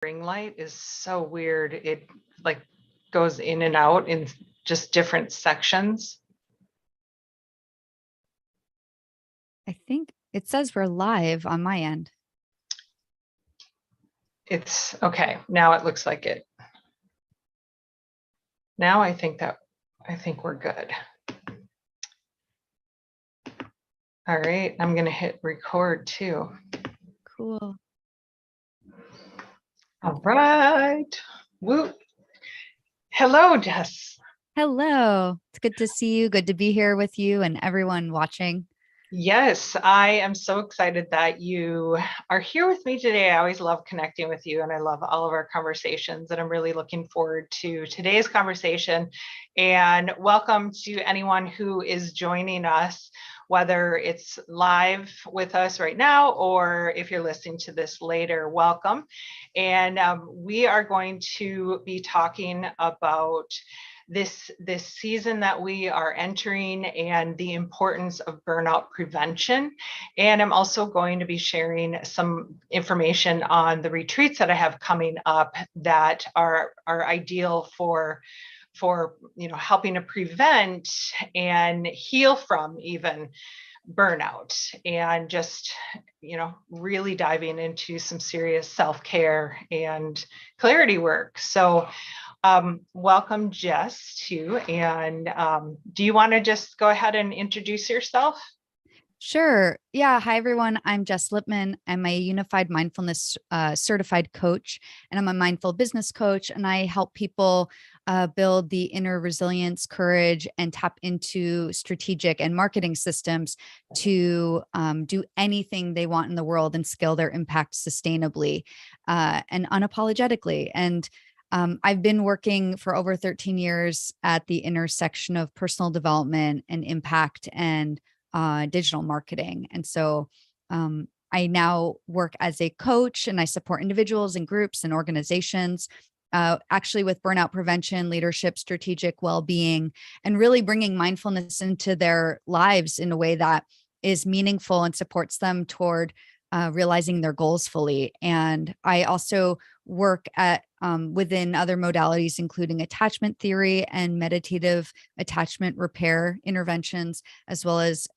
ring light is so weird. It like goes in and out in just different sections. I think it says we're live on my end. It's okay. Now it looks like it. Now I think we're good. All right, I'm gonna hit record too. Cool. All right. Woo. Hello, Jess. Hello. It's good to see you. Good to be here with you and everyone watching. Yes, I am so excited that you are here with me today. I always love connecting with you and I love all of our conversations, and I'm really looking forward to today's conversation. And welcome to anyone who is joining us, whether it's live with us right now or if you're listening to this later, welcome. And we are going to be talking about this season that we are entering and the importance of burnout prevention. And I'm also going to be sharing some information on the retreats that I have coming up that are ideal for helping to prevent and heal from even burnout, and just really diving into some serious self-care and clarity work. So welcome, Jess, too. And do you want to just go ahead and introduce yourself? Sure. Yeah. Hi, everyone. I'm Jess Lipman. I'm a unified mindfulness certified coach, and I'm a mindful business coach. And I help people build the inner resilience, courage, and tap into strategic and marketing systems to do anything they want in the world and scale their impact sustainably and unapologetically. And I've been working for over 13 years at the intersection of personal development and impact and digital marketing. And so I now work as a coach, and I support individuals and groups and organizations, actually with burnout prevention, leadership, strategic well-being, and really bringing mindfulness into their lives in a way that is meaningful and supports them toward realizing their goals fully. And I also work at within other modalities, including attachment theory and meditative attachment repair interventions, as well as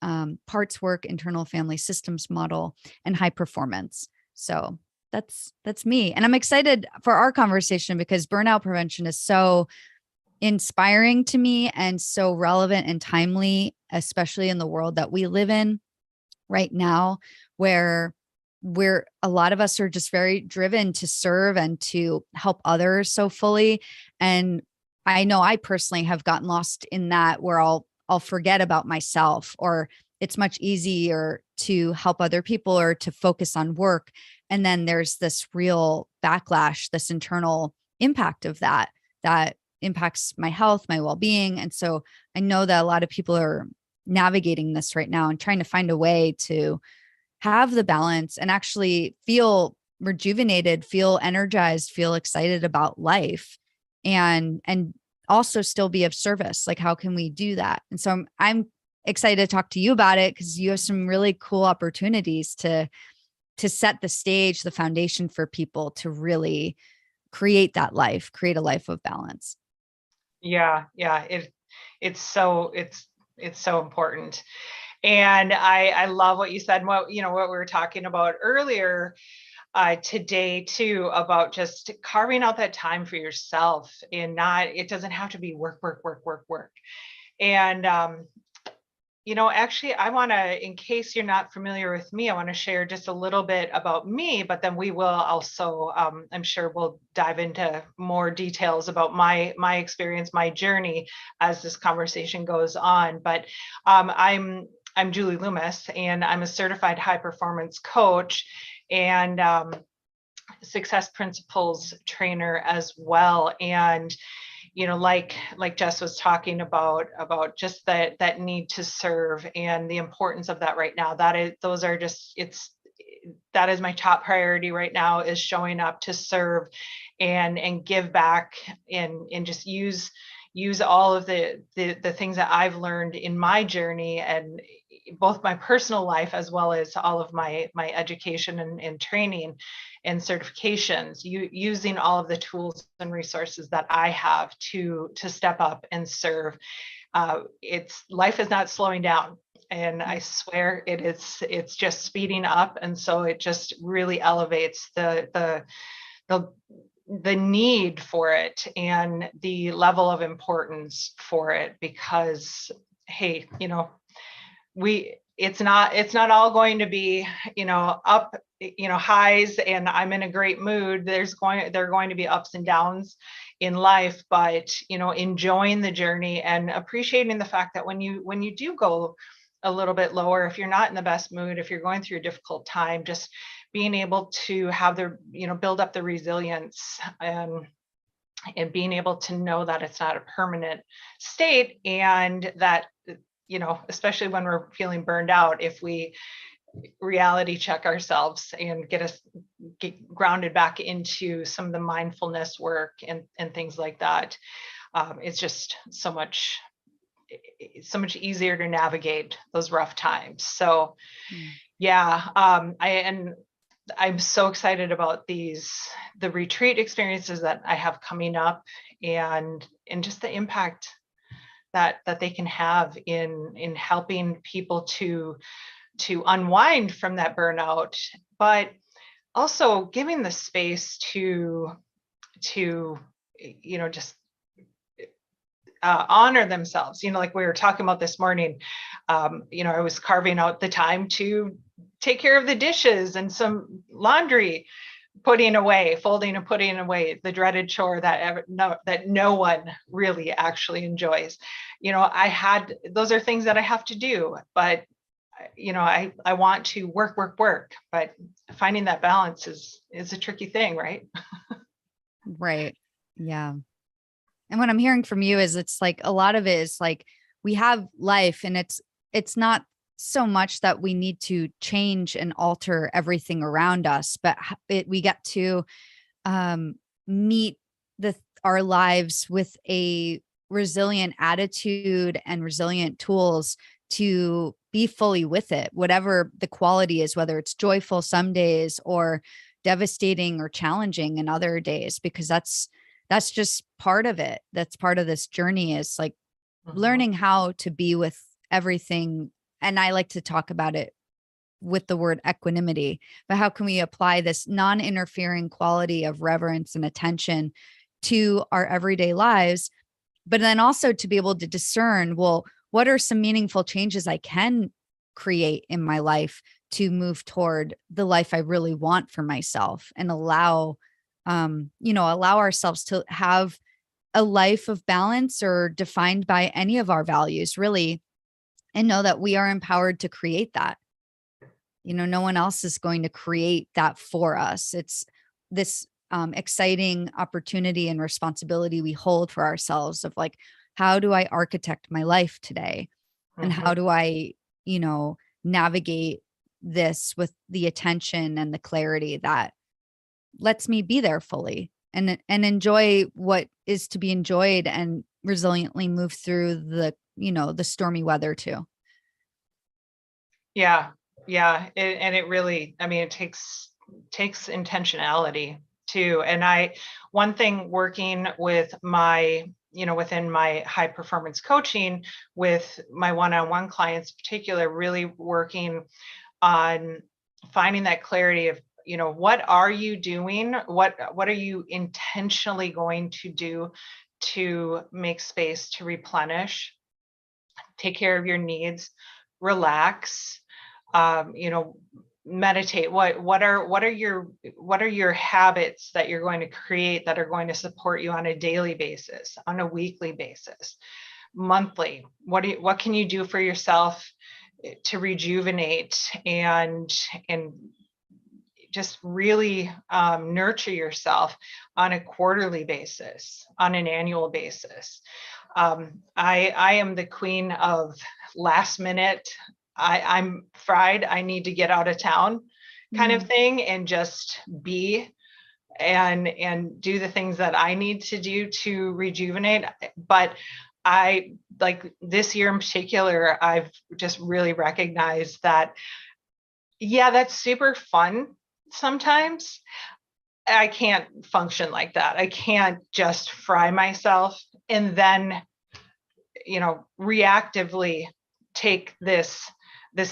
parts work, internal family systems model, and high performance. So that's me. And I'm excited for our conversation because burnout prevention is so inspiring to me and so relevant and timely, especially in the world that we live in right now, where a lot of us are just very driven to serve and to help others so fully. And I know I personally have gotten lost in that, where I'll forget about myself, or it's much easier to help other people or to focus on work. And then there's this real backlash, this internal impact of that impacts my health, my well-being. And so I know that a lot of people are navigating this right now and trying to find a way to have the balance and actually feel rejuvenated, feel energized, feel excited about life, and also still be of service. Like, how can we do that? And so I'm excited to talk to you about it, because you have some really cool opportunities to set the stage, the foundation for people to really create that life, create a life of balance. Yeah, it's so important. And I love what you said, what we were talking about earlier today too, about just carving out that time for yourself, and it doesn't have to be work. And actually, I want to, in case you're not familiar with me, I want to share just a little bit about me, but then we will also, I'm sure we'll dive into more details about my experience, my journey as this conversation goes on. But I'm Julie Loomis, and I'm a certified high performance coach and success principles trainer as well. And like Jess was talking about just that need to serve and the importance of that right now. That is my top priority right now, is showing up to serve and give back, and just use all of the things that I've learned in my journey, and both my personal life as well as all of my education and training and certifications, using all of the tools and resources that I have to step up and serve. Life is not slowing down. And I swear it's just speeding up. And so it just really elevates the need for it and the level of importance for it, because, hey, it's not all going to be, up, highs and I'm in a great mood. There are going to be ups and downs in life, but, enjoying the journey and appreciating the fact that when you do go a little bit lower, if you're not in the best mood, if you're going through a difficult time, just being able to have build up the resilience and being able to know that it's not a permanent state, and that, especially when we're feeling burned out, if we reality check ourselves and get grounded back into some of the mindfulness work and things like that, it's just so much easier to navigate those rough times. So yeah, I'm so excited about the retreat experiences that I have coming up, and just the impact that they can have in helping people to unwind from that burnout, but also giving the space to just honor themselves. Like we were talking about this morning, I was carving out the time to take care of the dishes and some laundry, folding and putting away, the dreaded chore that no one really actually enjoys. Those are things that I have to do, but I want to work, but finding that balance is a tricky thing, right? Right. Yeah. And what I'm hearing from you is it's like a lot of it is like we have life, and it's not so much that we need to change and alter everything around us, but we get to meet our lives with a resilient attitude and resilient tools to be fully with it, whatever the quality is, whether it's joyful some days or devastating or challenging in other days, because that's just part of it. That's part of this journey, is like learning how to be with everything. And I like to talk about it with the word equanimity, but how can we apply this non-interfering quality of reverence and attention to our everyday lives, but then also to be able to discern, well, what are some meaningful changes I can create in my life to move toward the life I really want for myself, and allow ourselves to have a life of balance or defined by any of our values, really, and know that we are empowered to create that. No one else is going to create that for us. It's this exciting opportunity and responsibility we hold for ourselves of like, how do I architect my life today? And how do I, navigate this with the attention and the clarity that lets me be there fully and enjoy what is to be enjoyed, and resiliently move through the stormy weather too. Yeah. And it really, it takes intentionality too. And one thing working with within my high performance coaching with my one-on-one clients in particular, really working on finding that clarity of, what are you doing? What are you intentionally going to do to make space to replenish, take care of your needs, relax, meditate. What are your habits that you're going to create that are going to support you on a daily basis, on a weekly basis, monthly? What can you do for yourself to rejuvenate and just really nurture yourself on a quarterly basis, on an annual basis? I am the queen of last minute, I'm fried, I need to get out of town kind of thing, and just be and do the things that I need to do to rejuvenate. But I like this year in particular, I've just really recognized that, yeah, that's super fun sometimes. I can't function like that. I can't just fry myself and then, reactively take this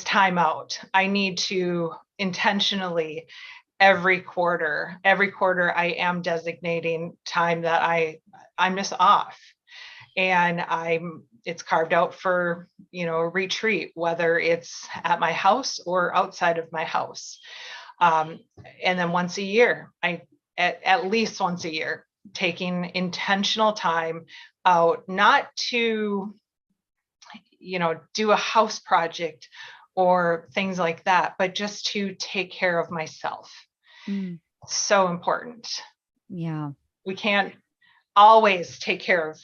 time out. I need to intentionally every quarter I am designating time that I'm just off, and it's carved out for, a retreat, whether it's at my house or outside of my house. And then once a year, at least once a year, taking intentional time out, not to, do a house project or things like that, but just to take care of myself. Mm, So important. yeah. We can't always take care of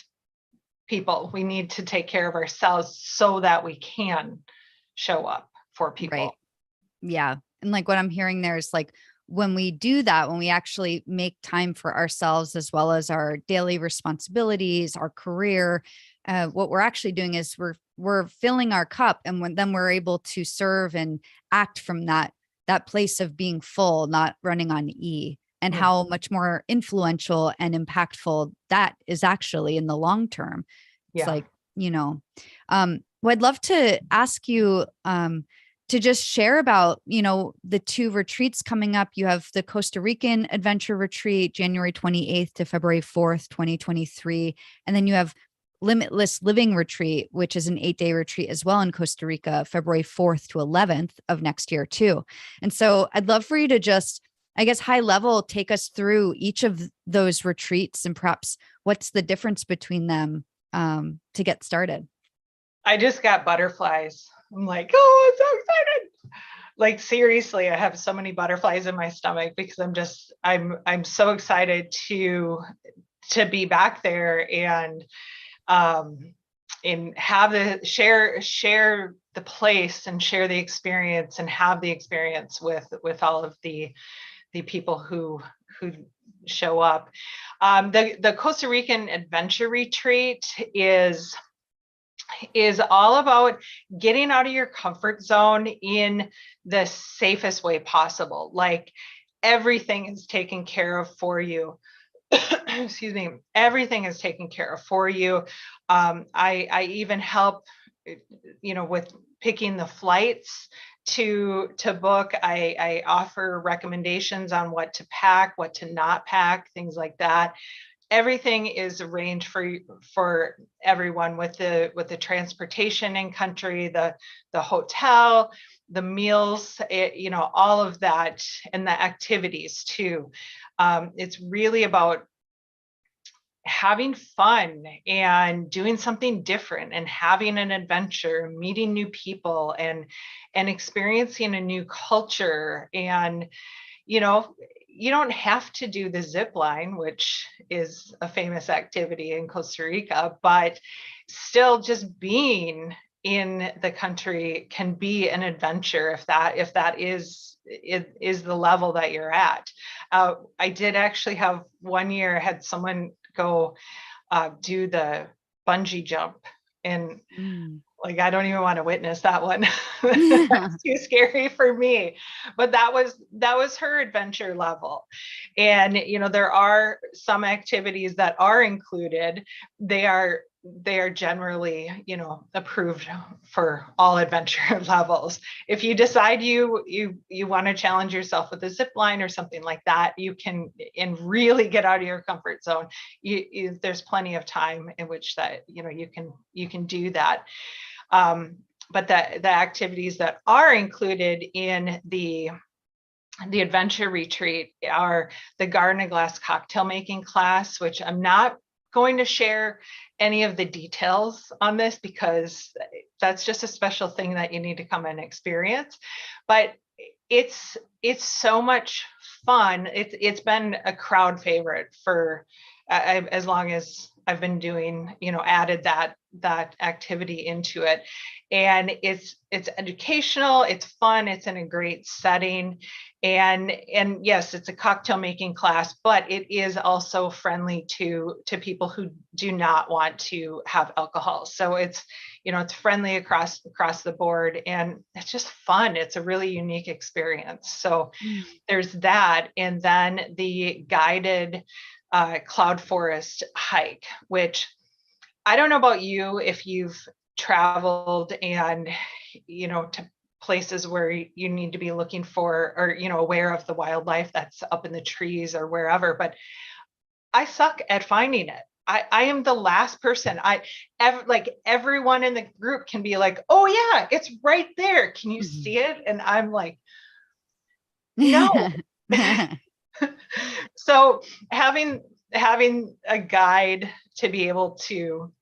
people. We need to take care of ourselves so that we can show up for people. Right. Yeah. And like what I'm hearing there is like when we do that, when we actually make time for ourselves as well as our daily responsibilities, our career, what we're actually doing is we're filling our cup, and then we're able to serve and act from that place of being full, not running on E, and how much more influential and impactful that is actually in the long term. It's Yeah. like, well, I'd love to ask you, to just share about, the two retreats coming up. You have the Costa Rican Adventure Retreat, January 28th to February 4th, 2023. And then you have Limitless Living Retreat, which is an 8-day retreat as well in Costa Rica, February 4th to 11th of next year too. And so I'd love for you to just, I guess, high level, take us through each of those retreats and perhaps what's the difference between them, to get started. I just got butterflies. I'm like, oh, I'm so excited. Like seriously, I have so many butterflies in my stomach because I'm so excited to be back there and have the share the place and share the experience and have the experience with all of the people who show up. The Costa Rican Adventure Retreat is all about getting out of your comfort zone in the safest way possible. Like everything is taken care of for you. Excuse me. Everything is taken care of for you. I even help, with picking the flights to book. I offer recommendations on what to pack, what to not pack, things like that. Everything is arranged for everyone with the transportation in country, the hotel, the meals, all of that, and the activities too. It's really about having fun and doing something different and having an adventure, meeting new people and experiencing a new culture. And you don't have to do the zip line, which is a famous activity in Costa Rica, but still just being in the country can be an adventure if that is the level that you're at. I did actually have one year, I had someone go do the bungee jump, and like, I don't even want to witness that one. That's too scary for me. But that was her adventure level. And, there are some activities that are included. They are generally, approved for all adventure levels. If you decide you want to challenge yourself with a zip line or something like that, you can, and really get out of your comfort zone. There's plenty of time in which that, you can do that. But the activities that are included in the adventure retreat are the Garden of Glass cocktail making class, which I'm not going to share any of the details on this because that's just a special thing that you need to come and experience. But it's so much fun. It's been a crowd favorite for as long as I've been doing, added that that activity into it. And it's educational, it's fun, it's in a great setting. And yes, it's a cocktail making class, but it is also friendly to people who do not want to have alcohol. So it's, it's friendly across the board, and it's just fun. It's a really unique experience. So there's that. And then the guided cloud forest hike, which I don't know about you if you've traveled and, to places where you need to be looking for, or, aware of the wildlife that's up in the trees or wherever, but I suck at finding it. I am the last person. Like everyone in the group can be like, oh yeah, it's right there. Can you see it? And I'm like, no. So having a guide to be able to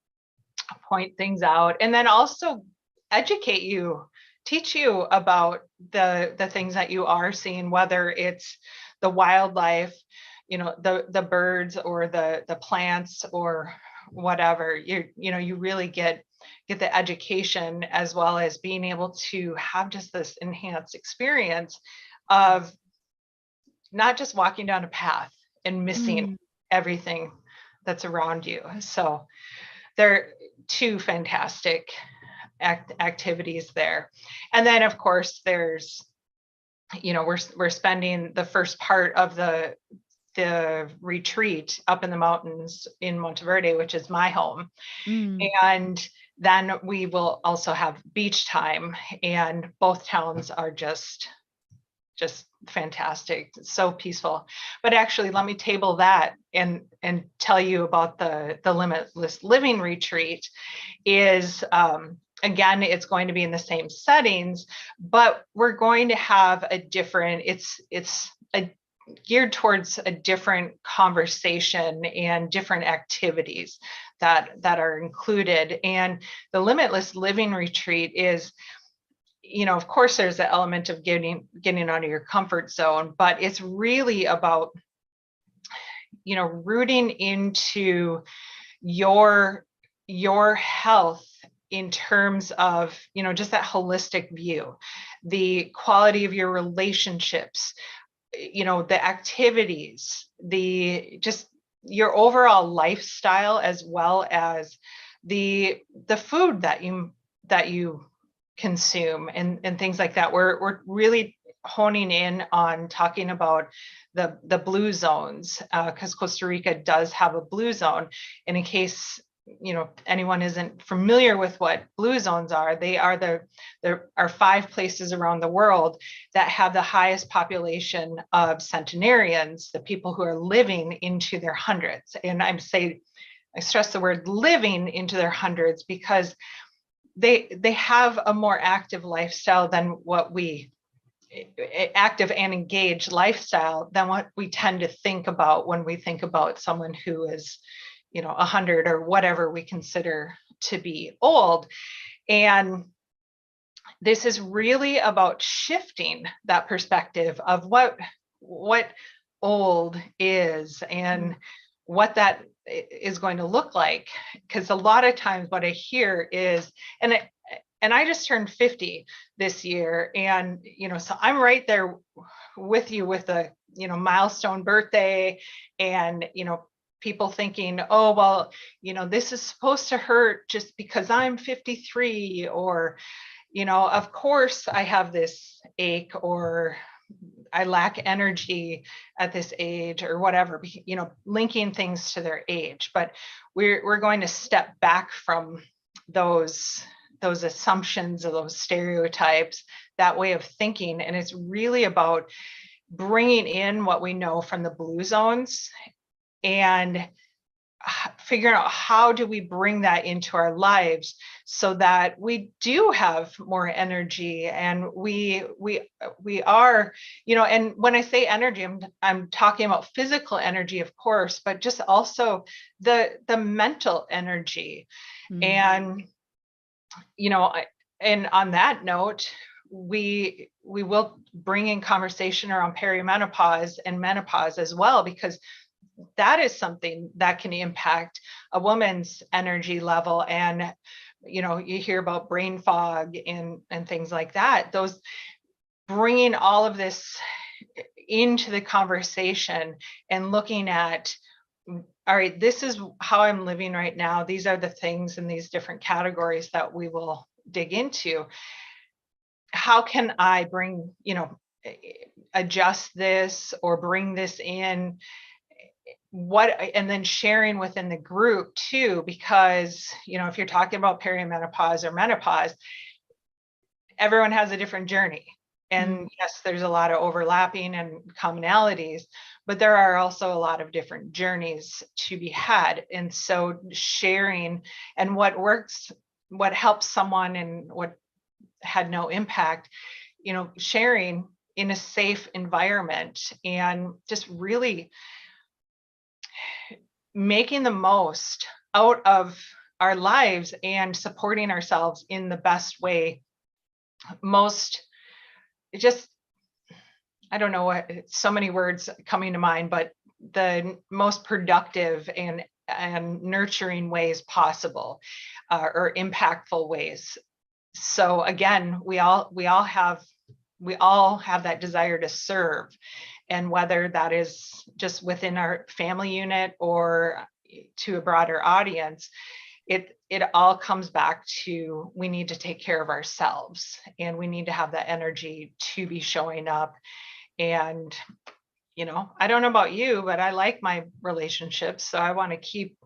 point things out, and then also educate you, teach you about the things that you are seeing, whether it's the wildlife, the birds or the plants or whatever. You really get the education, as well as being able to have just this enhanced experience of not just walking down a path and missing everything that's around you. So they're two fantastic activities there. And then of course there's, we're spending the first part of the retreat up in the mountains in Monteverde, which is my home. And then we will also have beach time, and both towns are just fantastic, so peaceful. But actually, let me table that and tell you about the Limitless Living Retreat. Is again, it's going to be in the same settings, but we're going to have a different, it's geared towards a different conversation and different activities that are included. And the Limitless Living Retreat is, of course, there's the element of getting out of your comfort zone, but it's really about, rooting into your health in terms of, just that holistic view, the quality of your relationships, the activities, just your overall lifestyle, as well as the food that you consume and things like that. We're really honing in on talking about the blue zones, because Costa Rica does have a blue zone. And in case anyone isn't familiar with what blue zones are, there are 5 places around the world that have the highest population of centenarians, the people who are living into their hundreds. And I stress the word living into their hundreds, because they have a more active lifestyle than what active and engaged lifestyle than what we tend to think about when we think about someone who is 100 or whatever we consider to be old. And this is really about shifting that perspective of what old is and what that is going to look like. Because a lot of times what I hear is, and I just turned 50 this year, and so I'm right there with you with a milestone birthday, and people thinking, oh, well, this is supposed to hurt just because I'm 53, or of course I have this ache, or I lack energy at this age, or whatever, linking things to their age. But we're going to step back from those assumptions, or those stereotypes, that way of thinking. And it's really about bringing in what we know from the blue zones and figuring out how do we bring that into our lives so that we do have more energy, and we are, and when I say energy, I'm talking about physical energy, of course, but just also the mental energy. And and on that note, we will bring in conversation around perimenopause and menopause as well, because that is something that can impact a woman's energy level. And, you hear about brain fog and things like that. Those bringing all of this into the conversation and looking at, all right, this is how I'm living right now. These are the things in these different categories that we will dig into. How can I bring, adjust this or bring this in? And then sharing within the group too, because, if you're talking about perimenopause or menopause, everyone has a different journey. And yes, there's a lot of overlapping and commonalities, but there are also a lot of different journeys to be had. And so sharing and what works, what helps someone and what had no impact, sharing in a safe environment and just really making the most out of our lives and supporting ourselves in the best way. I don't know what, so many words coming to mind, but the most productive and nurturing ways possible, or impactful ways. So again, we all have that desire to serve, and whether that is just within our family unit or to a broader audience, it all comes back to, we need to take care of ourselves, and we need to have that energy to be showing up. And, I don't know about you, but I like my relationships. So I want to keep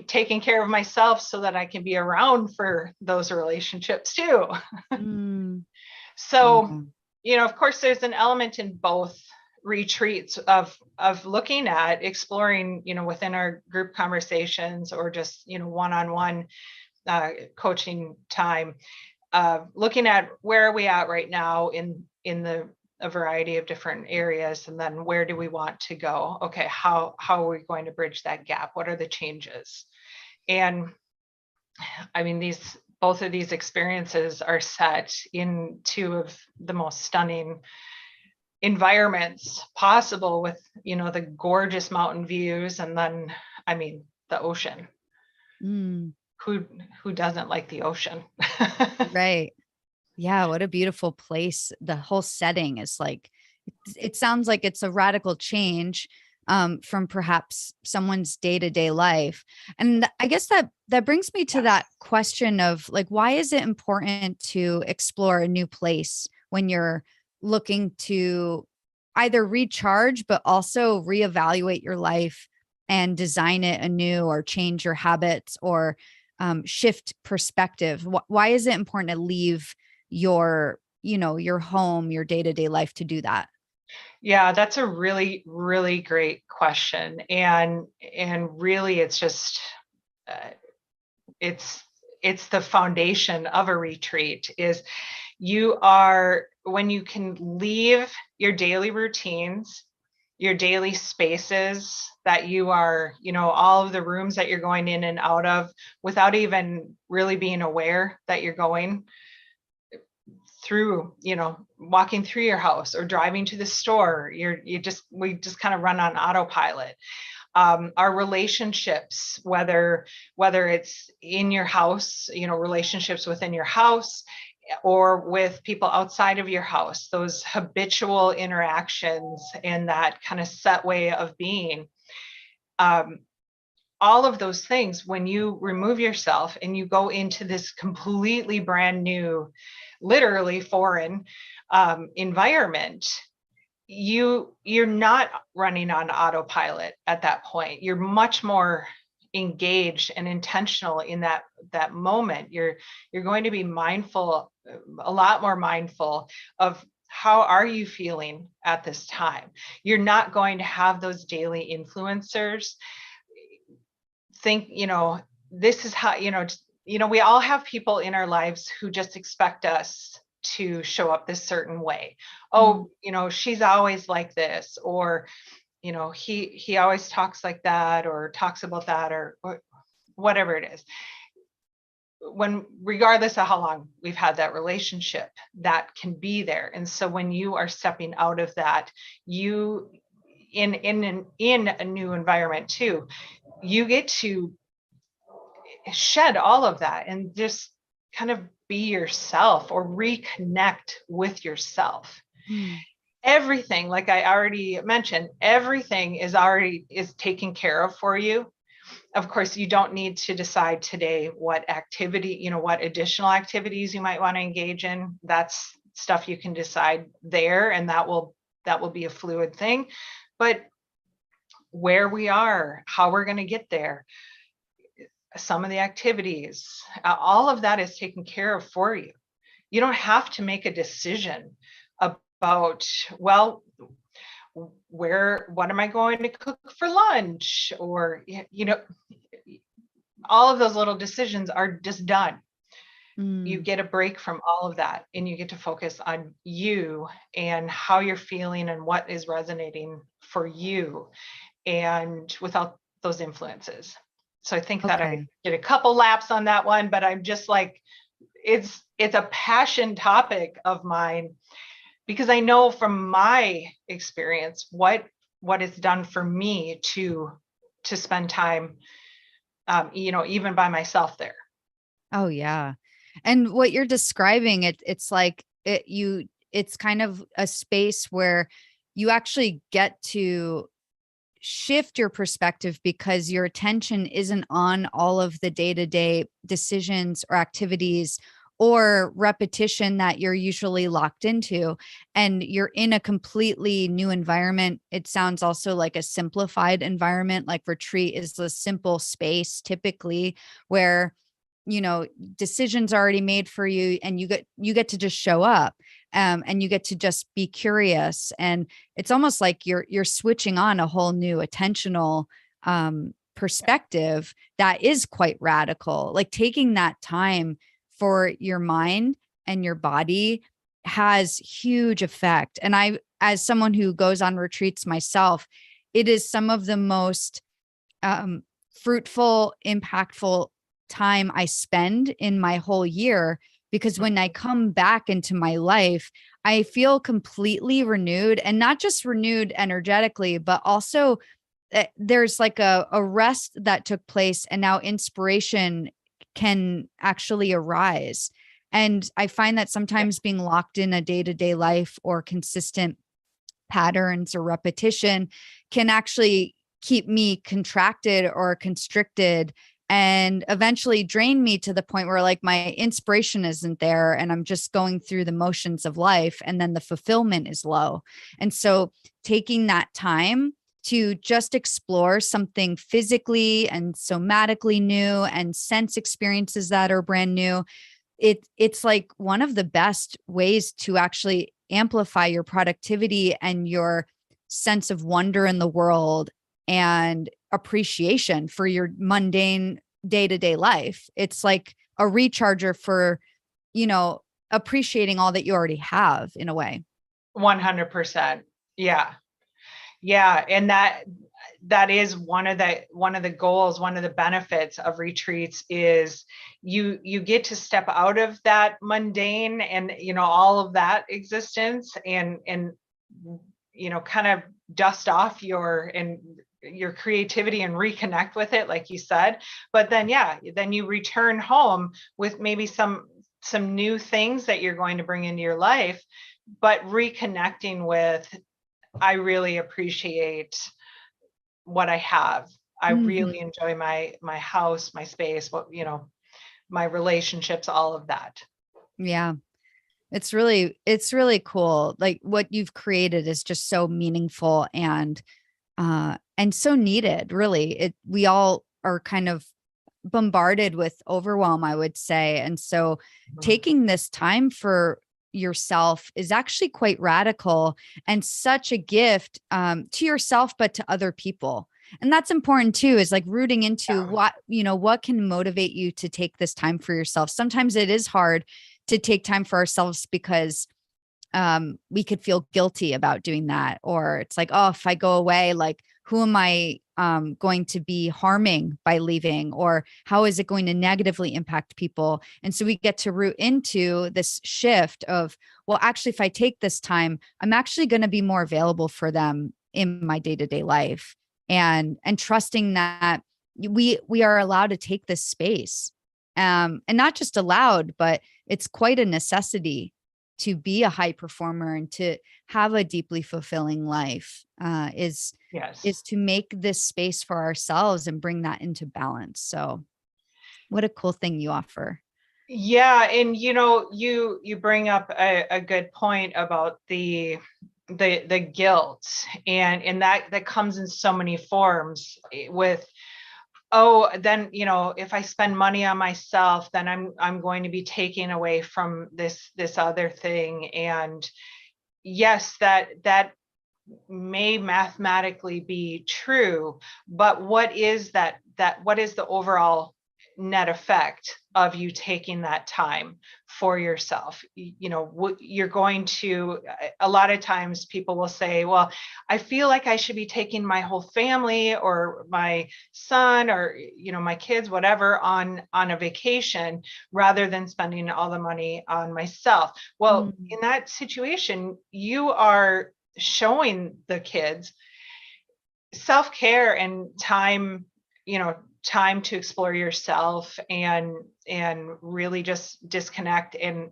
taking care of myself so that I can be around for those relationships too. So, of course, there's an element in both retreats of looking at exploring, within our group conversations or just, one-on-one coaching time, looking at where are we at right now in a variety of different areas, and then where do we want to go? Okay, how are we going to bridge that gap? What are the changes? And I mean, both of these experiences are set in two of the most stunning environments possible, with, the gorgeous mountain views, and then, I mean, the ocean. Who doesn't like the ocean? Right. Yeah, what a beautiful place. The whole setting is like, it sounds like it's a radical change from perhaps someone's day-to-day life. And I guess that brings me to that question of like, why is it important to explore a new place when you're looking to either recharge, but also reevaluate your life and design it anew, or change your habits, or shift perspective? Why is it important to leave your home, your day-to-day life to do that? Yeah, that's a really, really great question. And really, it's just, it's the foundation of a retreat is when you can leave your daily routines, your daily spaces that you are, all of the rooms that you're going in and out of without even really being aware that you're going through, walking through your house or driving to the store. We just kind of run on autopilot. Our relationships, whether it's in your house, relationships within your house or with people outside of your house, those habitual interactions and that kind of set way of being, all of those things, when you remove yourself and you go into this completely brand new, literally foreign environment, you're not running on autopilot at that point. You're much more engaged and intentional in that moment. You're going to be mindful, a lot more mindful of how are you feeling at this time. You're not going to have those daily influencers think, this is how, we all have people in our lives who just expect us to show up this certain way. Oh, she's always like this, or, he always talks like that, or talks about that, or whatever it is. Regardless of how long we've had that relationship, that can be there. And so when you are stepping out of that, you in a new environment too, you get to shed all of that and just kind of be yourself or reconnect with yourself. Mm. Everything, like I already mentioned, everything is taken care of for you. Of course, you don't need to decide today what activity, what additional activities you might want to engage in. That's stuff you can decide there, and that will be a fluid thing. But where we are, how we're going to get there, some of the activities, all of that is taken care of for you. You don't have to make a decision about, well, what am I going to cook for lunch? Or, all of those little decisions are just done. You Mm. get a break from all of that, and you get to focus on you and how you're feeling and what is resonating for you, and without those influences. So I think that I Okay. did a couple laps on that one, but I'm just like, it's a passion topic of mine, because I know from my experience what it's done for me to spend time, even by myself there. Oh yeah. And what you're describing, it's like it's kind of a space where you actually get to shift your perspective because your attention isn't on all of the day-to-day decisions or activities or repetition that you're usually locked into, and you're in a completely new environment. It sounds also like a simplified environment. Like retreat is a simple space typically where decisions are already made for you, and you get to just show up, and you get to just be curious, and it's almost like you're switching on a whole new attentional perspective that is quite radical. Like taking that time for your mind and your body has huge effect. And I, as someone who goes on retreats myself, it is some of the most fruitful, impactful time I spend in my whole year, because when I come back into my life, I feel completely renewed, and not just renewed energetically, but also there's like a rest that took place, and now inspiration can actually arise. And I find that sometimes being locked in a day-to-day life or consistent patterns or repetition can actually keep me contracted or constricted, and eventually drain me to the point where like my inspiration isn't there and I'm just going through the motions of life, and then the fulfillment is low. And so taking that time to just explore something physically and somatically new and sense experiences that are brand new, it's like one of the best ways to actually amplify your productivity and your sense of wonder in the world and appreciation for your mundane day-to-day life. It's like a recharger for, you know, appreciating all that you already have in a way. 100%. Yeah. Yeah. And that is one of the goals, one of the benefits of retreats is you get to step out of that mundane and all of that existence, and kind of dust off your creativity and reconnect with it, like you said. But then then you return home with maybe some new things that you're going to bring into your life, but reconnecting with, I really appreciate what I have. I Mhm. really enjoy my house, my space, my relationships, all of that. Yeah. It's really cool. Like what you've created is just so meaningful and so needed, really. We all are kind of bombarded with overwhelm, I would say. And so Mhm. taking this time for yourself is actually quite radical and such a gift to yourself, but to other people. And that's important too, is like rooting into Yeah. what can motivate you to take this time for yourself. Sometimes it is hard to take time for ourselves because we could feel guilty about doing that. Or it's like, oh, if I go away, like, who am I going to be harming by leaving? Or how is it going to negatively impact people? And so we get to root into this shift of, well, actually, if I take this time, I'm actually going to be more available for them in my day-to-day life. And trusting that we are allowed to take this space. And not just allowed, but it's quite a necessity to be a high performer and to have a deeply fulfilling life, is Yes. to make this space for ourselves and bring that into balance. So what a cool thing you offer. Yeah, and you bring up a good point about the guilt, and that comes in so many forms with, oh, then if I spend money on myself, then I'm going to be taking away from this other thing. And yes, that may mathematically be true, but what is the overall net effect of you taking that time for yourself? You're going to, a lot of times people will say, well, I feel like I should be taking my whole family or my son or my kids, whatever, on a vacation rather than spending all the money on myself. Well, Mm. in that situation, you are showing the kids self-care and time, time to explore yourself and really just disconnect and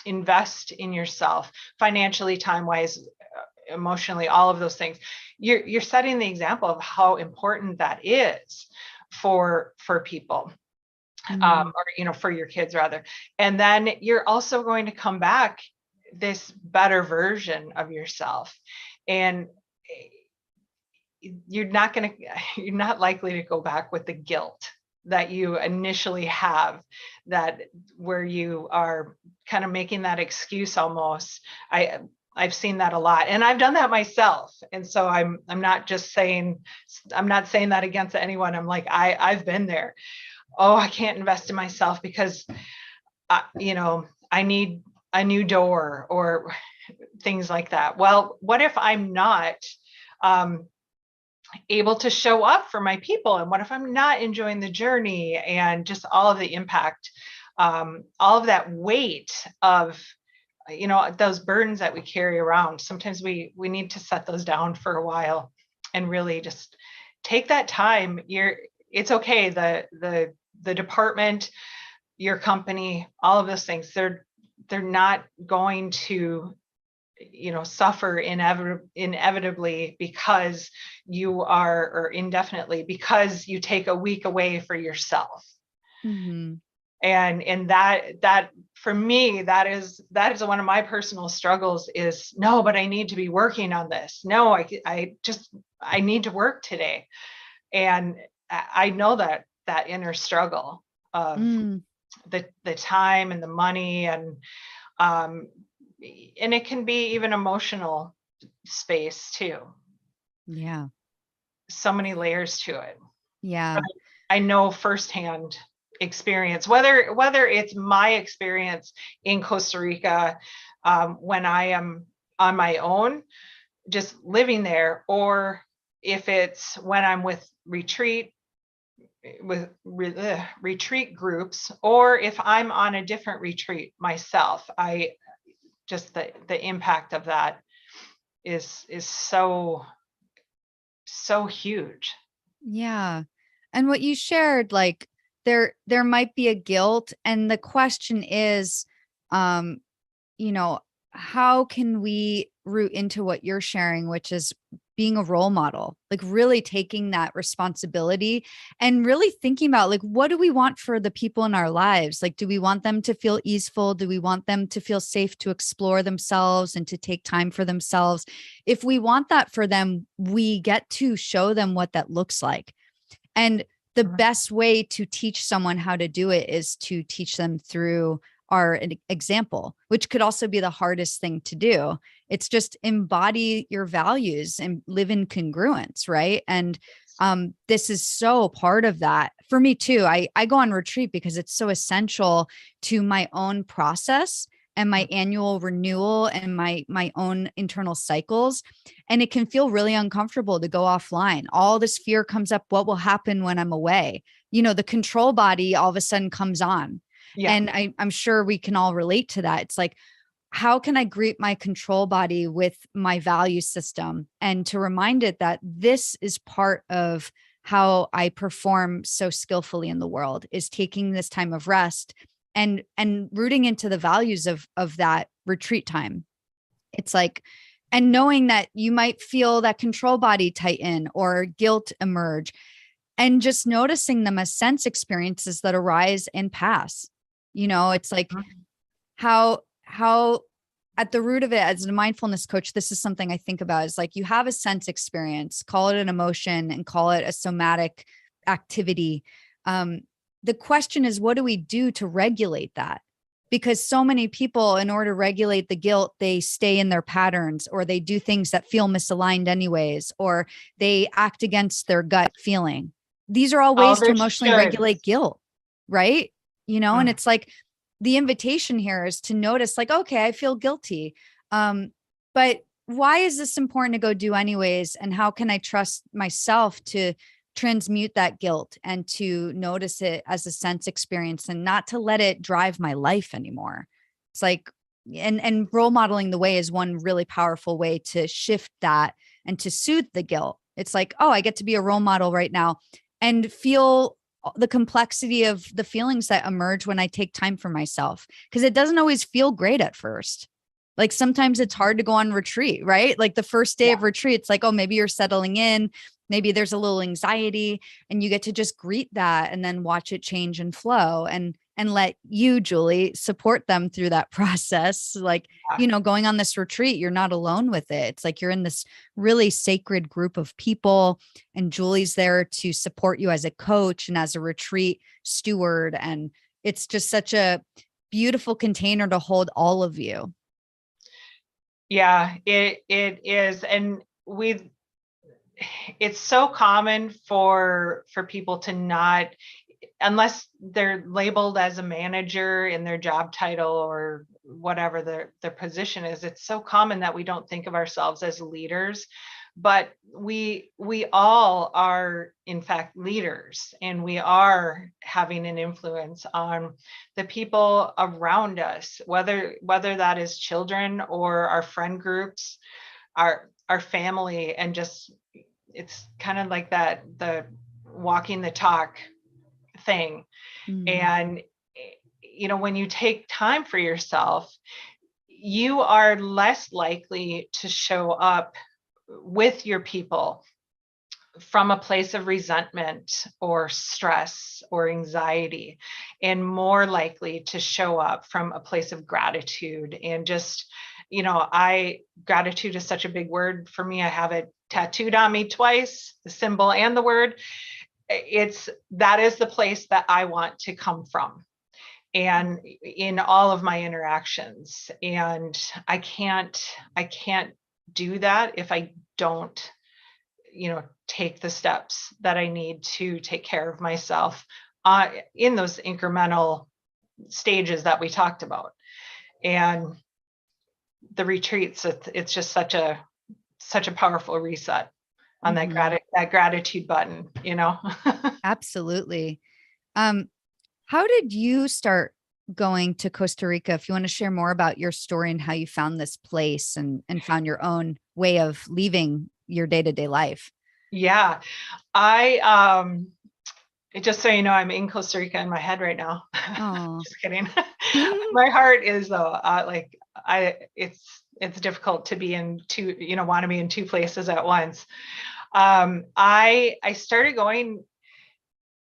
invest in yourself financially, time wise, emotionally, all of those things. You're setting the example of how important that is for people, Mm. or for your kids rather. And then you're also going to come back this better version of yourself, and you're not likely to go back with the guilt that you initially have, that where you are kind of making that excuse almost. I've seen that a lot, and I've done that myself. And so I'm not just saying, I'm not saying that against anyone. I'm like, I've been there. Oh, I can't invest in myself because I need a new door or things like that. Well, what if I'm not um, able to show up for my people? And what if I'm not enjoying the journey and just all of the impact, all of that weight of, those burdens that we carry around? Sometimes we need to set those down for a while and really just take that time. It's okay. The department, your company, all of those things, they're not going to suffer inevitably because you are, or indefinitely because you take a week away for yourself. Mm-hmm. And that for me, that is one of my personal struggles, is no, but I need to be working on this. No, I need to work today. And I know that inner struggle of Mm. the time and the money, um and it can be even emotional space too. Yeah. So many layers to it. Yeah. I know firsthand experience, whether it's my experience in Costa Rica, when I am on my own, just living there, or if it's when I'm retreat groups, or if I'm on a different retreat myself. I just the impact of that is so huge. Yeah. And what you shared, like there might be a guilt. And the question is, um, you know, how can we root into what you're sharing, which is being a role model, like really taking that responsibility and really thinking about, like, what do we want for the people in our lives? Like, do we want them to feel easeful? Do we want them to feel safe to explore themselves and to take time for themselves? If we want that for them, we get to show them what that looks like. And the best way to teach someone how to do it is to teach them through our example, which could also be the hardest thing to do. It's just embody your values and live in congruence, right? And this is so part of that for me too. I go on retreat because it's so essential to my own process and my annual renewal and my own internal cycles. And it can feel really uncomfortable to go offline. All this fear comes up. What will happen when I'm away? The control body all of a sudden comes on. Yeah. And I'm sure we can all relate to that. It's like, how can I greet my control body with my value system and to remind it that this is part of how I perform so skillfully in the world, is taking this time of rest and rooting into the values of that retreat time. It's like, and knowing that you might feel that control body tighten or guilt emerge, and just noticing them as sense experiences that arise and pass. It's like how at the root of it, as a mindfulness coach, this is something I think about, is like, you have a sense experience, call it an emotion and call it a somatic activity. The question is, what do we do to regulate that? Because so many people, in order to regulate the guilt, they stay in their patterns, or they do things that feel misaligned anyways, or they act against their gut feeling. These are all ways to emotionally regulate guilt, right? And it's like, the invitation here is to notice, like, okay, I feel guilty. But why is this important to go do anyways? And how can I trust myself to transmute that guilt and to notice it as a sense experience and not to let it drive my life anymore? It's like, and role modeling the way is one really powerful way to shift that and to soothe the guilt. It's like, oh, I get to be a role model right now and feel the complexity of the feelings that emerge when I take time for myself. Because it doesn't always feel great at first. Like, sometimes it's hard to go on retreat, right? Like the first day of retreat, it's like, oh, maybe you're settling in, maybe there's a little anxiety, and you get to just greet that and then watch it change and flow, and let you, Julie, support them through that process. Like, going on this retreat, you're not alone with it. It's like you're in this really sacred group of people, and Julie's there to support you as a coach and as a retreat steward. And it's just such a beautiful container to hold all of you. Yeah, it is. And it's so common for people to not, unless they're labeled as a manager in their job title or whatever their position is, it's so common that we don't think of ourselves as leaders. But we all are, in fact, leaders, and we are having an influence on the people around us, whether that is children or our friend groups, our family. And just, it's kind of like that, the walking the talk thing. And when you take time for yourself, you are less likely to show up with your people from a place of resentment or stress or anxiety, and more likely to show up from a place of gratitude. And just, gratitude is such a big word for me. I have it tattooed on me twice, the symbol and the word. That is the place that I want to come from, and in all of my interactions. And I can't do that if I don't, take the steps that I need to take care of myself in those incremental stages that we talked about. And the retreats, it's just such a powerful reset on that gratitude button, Absolutely. How did you start going to Costa Rica? If you want to share more about your story and how you found this place and found your own way of leaving your day-to-day life. Yeah, just so you know, I'm in Costa Rica in my head right now. Just kidding. My heart is, though, it's difficult to be in two, want to be in two places at once. I started going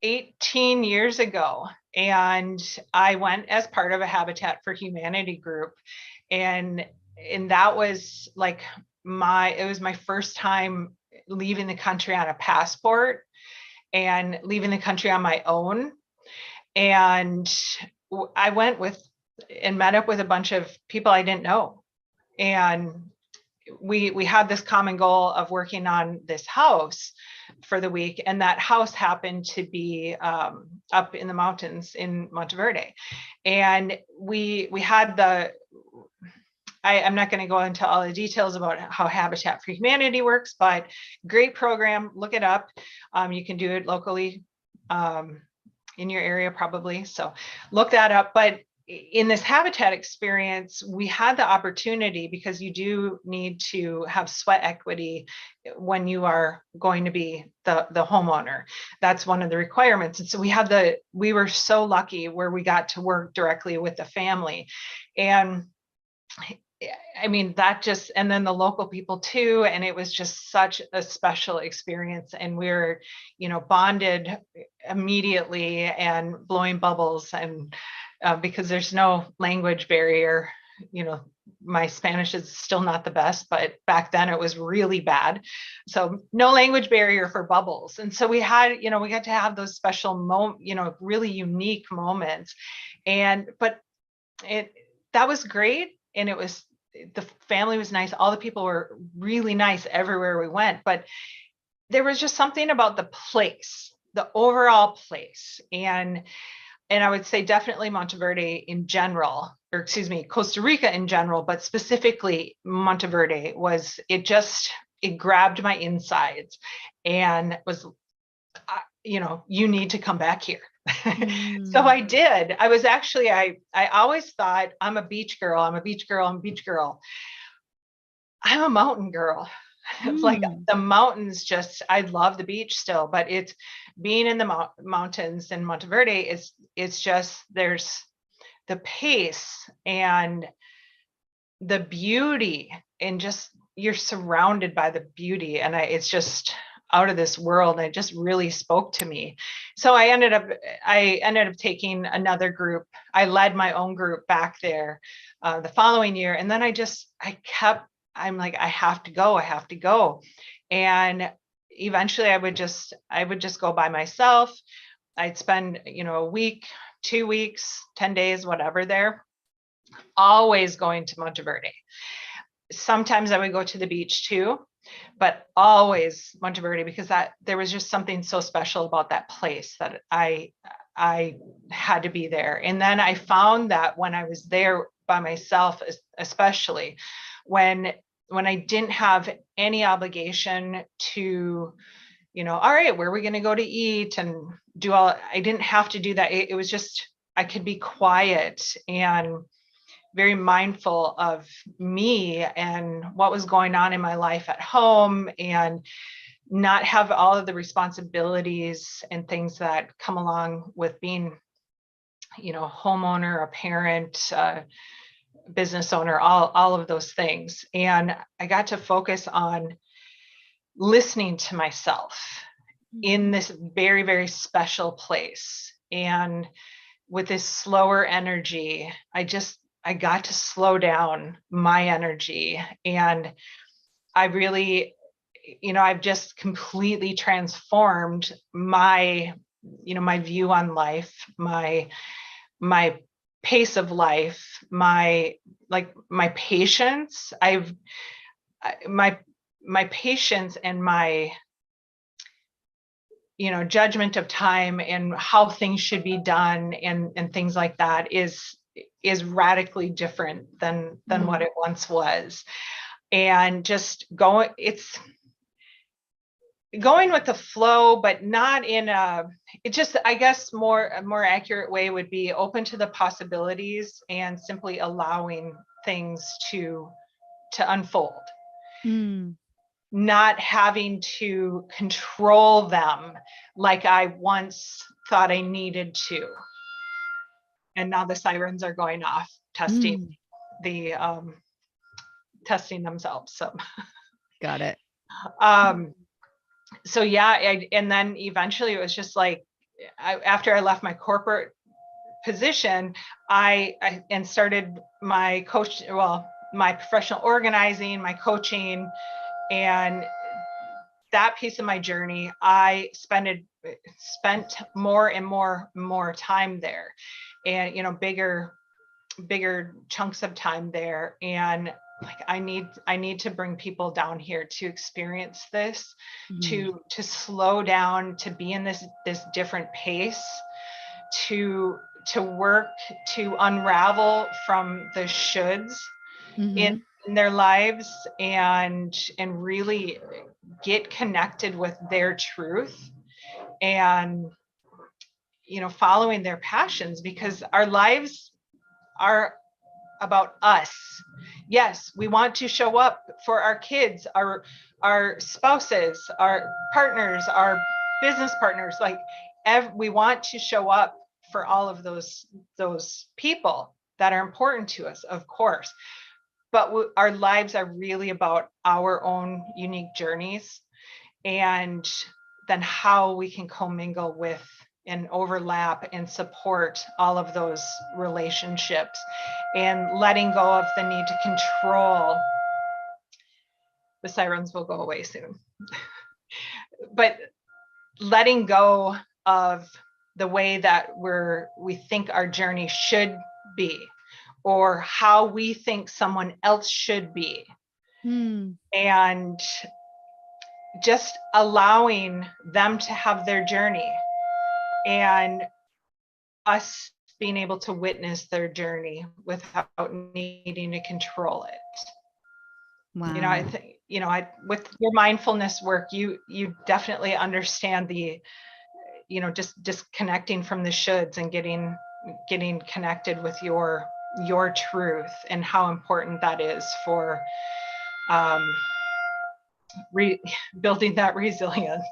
18 years ago, and I went as part of a Habitat for Humanity group. And that was like it was my first time leaving the country on a passport and leaving the country on my own. And I went and met up with a bunch of people I didn't know. And we had this common goal of working on this house for the week. And that house happened to be up in the mountains in Monteverde. And we had I'm not going to go into all the details about how Habitat for Humanity works, but great program. Look it up. You can do it locally in your area, probably. So look that up. But in this habitat experience, we had the opportunity, because you do need to have sweat equity when you are going to be the homeowner. That's one of the requirements. And so we were so lucky where we got to work directly with the family. And I mean, and then the local people too. And it was just such a special experience. And we were, bonded immediately and blowing bubbles. And because there's no language barrier, my Spanish is still not the best, but back then it was really bad. So no language barrier for bubbles. And so we got to have those special really unique moments. But that was great. And the family was nice. All the people were really nice everywhere we went, but there was just something about the place, the overall place. And I would say definitely Monteverde in general, or excuse me, Costa Rica in general, but specifically Monteverde it grabbed my insides and was, you need to come back here. So I did. I always thought I'm a beach girl. I'm a beach girl. I'm a beach girl. I'm a mountain girl. Like the mountains, I love the beach still, but it's being in the mountains in Monteverde it's just, there's the pace and the beauty, and just you're surrounded by the beauty, and it's just out of this world. And it just really spoke to me. So I ended up taking another group. I led my own group back there the following year. And then I'm like, I have to go. And eventually I would just go by myself. I'd spend, a week, 2 weeks, 10 days, whatever there, always going to Monteverde. Sometimes I would go to the beach too, but always Monteverde, because there was just something so special about that place that I had to be there. And then I found that when I was there by myself, especially when I didn't have any obligation to, all right, where are we going to go to eat and I didn't have to do that. It was just, I could be quiet and very mindful of me and what was going on in my life at home, and not have all of the responsibilities and things that come along with being, homeowner, a parent, business owner, all of those things. And I got to focus on listening to myself in this very, very special place. And with this slower energy, I got to slow down my energy. And I really, I've just completely transformed my view on life, my pace of life, my patience. My patience and my judgment of time and how things should be done and things like that is radically different than what it once was. And just it's going with the flow, but not in I guess a more accurate way would be open to the possibilities and simply allowing things to unfold. Not having to control them like I once thought I needed to. And now the sirens are going off, testing themselves. So got it. So yeah, and then eventually it was just like, after I left my corporate position, I started my my professional organizing, my coaching, and that piece of my journey, I spent more and more time there, and bigger chunks of time there. And like, I need to bring people down here to experience this, to slow down, to be in this different pace, to work, to unravel from the shoulds in their lives, and really get connected with their truth, and following their passions, because our lives are about us. Yes, we want to show up for our kids, our spouses, our partners, our business partners. Like we want to show up for all of those people that are important to us, of course. But our lives are really about our own unique journeys, and then how we can commingle with and overlap and support all of those relationships, and letting go of the need to control. The sirens will go away soon. But letting go of the way that we think our journey should be, or how we think someone else should be. And just allowing them to have their journey, and us being able to witness their journey without needing to control it. Wow. I think, with your mindfulness work, you definitely understand the, just disconnecting from the shoulds and getting connected with your truth, and how important that is for building that resilience.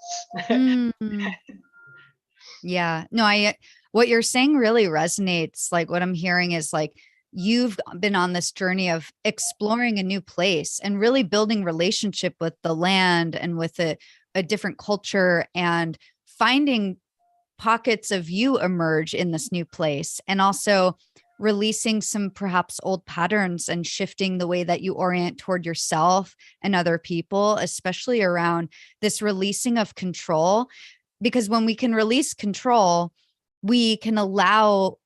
Yeah, no, what you're saying really resonates. Like what I'm hearing is like, you've been on this journey of exploring a new place and really building relationship with the land and with a different culture, and finding pockets of you emerge in this new place, and also releasing some perhaps old patterns and shifting the way that you orient toward yourself and other people, especially around this releasing of control. Because when we can release control, we can allow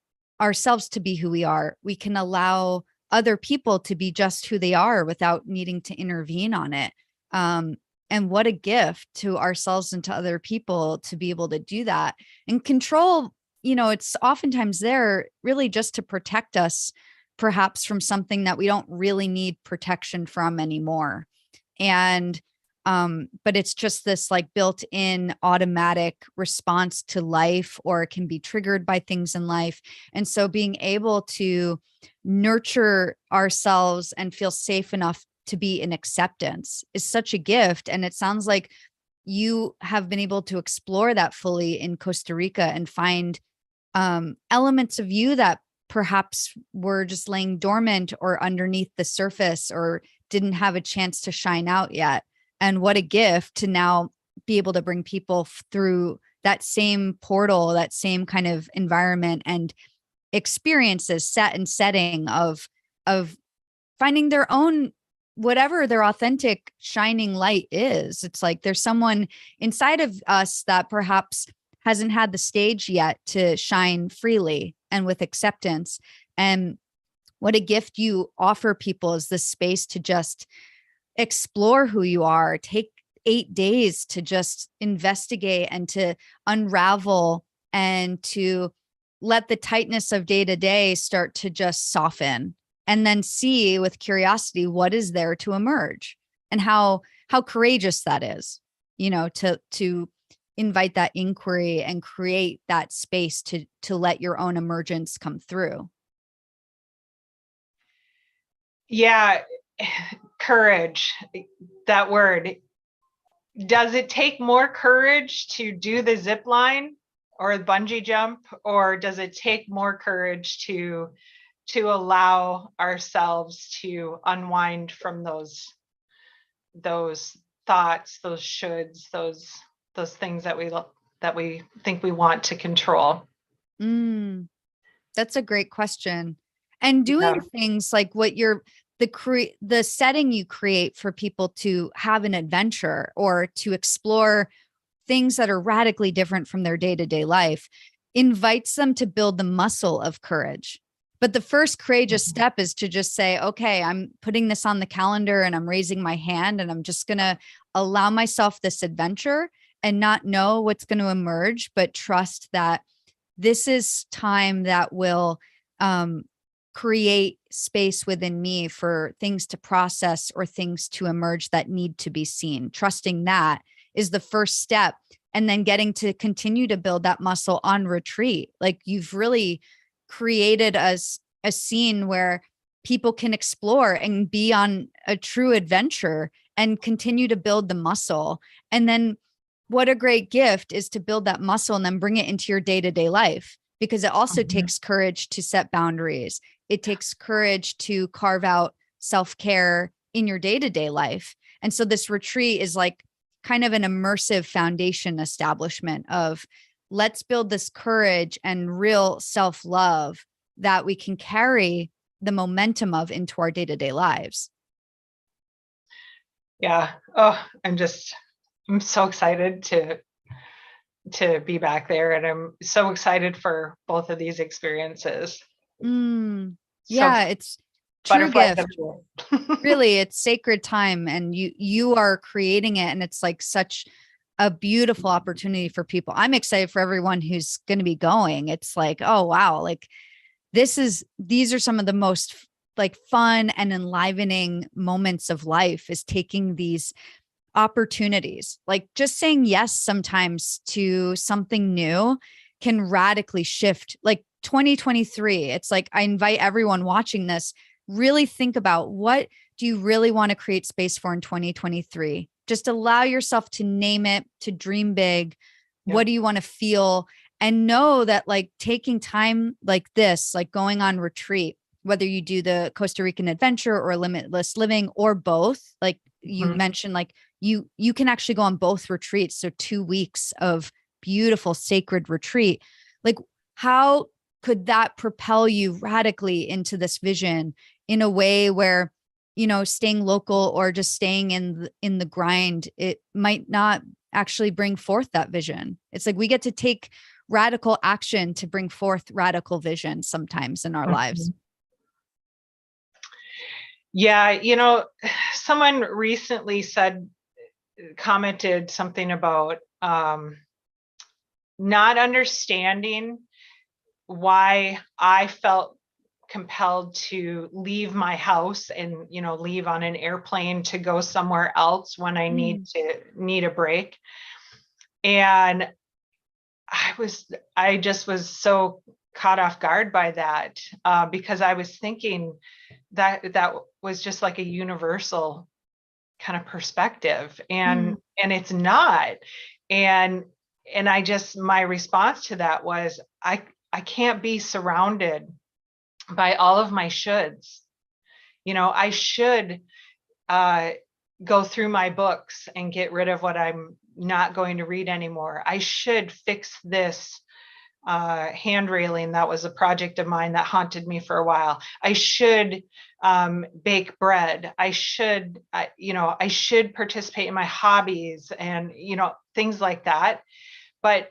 ourselves to be who we are. We can allow other people to be just who they are without needing to intervene on it. And what a gift to ourselves and to other people to be able to do that. And control, it's oftentimes there really just to protect us, perhaps from something that we don't really need protection from anymore. And but it's just this like built-in automatic response to life, or it can be triggered by things in life. And so being able to nurture ourselves and feel safe enough to be in acceptance is such a gift. And it sounds like you have been able to explore that fully in Costa Rica and find elements of you that perhaps were just laying dormant or underneath the surface, or didn't have a chance to shine out yet. And what a gift to now be able to bring people through that same portal, that same kind of environment and experiences, set and setting of finding their own, whatever their authentic shining light is. It's like there's someone inside of us that perhaps hasn't had the stage yet to shine freely and with acceptance. And what a gift you offer people is this space to just explore who you are. Take 8 days to just investigate and to unravel, and to let the tightness of day to day start to just soften, and then see with curiosity what is there to emerge, and how courageous that is, to invite that inquiry and create that space to let your own emergence come through. Yeah. Courage, that word. Does it take more courage to do the zip line or the bungee jump, or does it take more courage to allow ourselves to unwind from those thoughts, those shoulds, those things that we think we want to control? That's a great question. And doing things like what the setting you create for people to have an adventure or to explore things that are radically different from their day-to-day life invites them to build the muscle of courage. But the first courageous step is to just say, okay, I'm putting this on the calendar and I'm raising my hand, and I'm just going to allow myself this adventure and not know what's going to emerge, but trust that this is time that will create space within me for things to process or things to emerge that need to be seen. Trusting that is the first step. And then getting to continue to build that muscle on retreat. Like you've really created a scene where people can explore and be on a true adventure and continue to build the muscle. And then what a great gift is to build that muscle and then bring it into your day-to-day life, because it also takes courage to set boundaries. It takes courage to carve out self-care in your day-to-day life. And so this retreat is like kind of an immersive foundation establishment of, let's build this courage and real self-love that we can carry the momentum of into our day-to-day lives. Yeah. Oh, I'm so excited to be back there. And I'm so excited for both of these experiences. Yeah, it's true gift. Really, it's sacred time, and you are creating it, and it's like such a beautiful opportunity for people. I'm excited for everyone who's going to be going. It's like, oh wow, like these are some of the most like fun and enlivening moments of life, is taking these opportunities. Like just saying yes sometimes to something new can radically shift. Like 2023, it's like, I invite everyone watching this, really think about, what do you really want to create space for in 2023? Just allow yourself to name it, to dream big. Yeah. What do you want to feel? And know that like taking time like this, like going on retreat, whether you do the Costa Rican adventure or limitless living or both, like you mentioned, like you can actually go on both retreats. So 2 weeks of beautiful sacred retreat. Like how could that propel you radically into this vision in a way where, you know, staying local or just staying in the grind, it might not actually bring forth that vision. It's like we get to take radical action to bring forth radical vision sometimes in our lives. Yeah, you know, someone recently commented something about not understanding why I felt compelled to leave my house and, you know, leave on an airplane to go somewhere else when I need a break. And I just was so caught off guard by that, because I was thinking that was just like a universal kind of perspective, and it's not. And my response to that was, I can't be surrounded by all of my shoulds. You know, I should go through my books and get rid of what I'm not going to read anymore. I should fix this hand railing. That was a project of mine that haunted me for a while. I should bake bread. I should, I should participate in my hobbies and, you know, things like that. But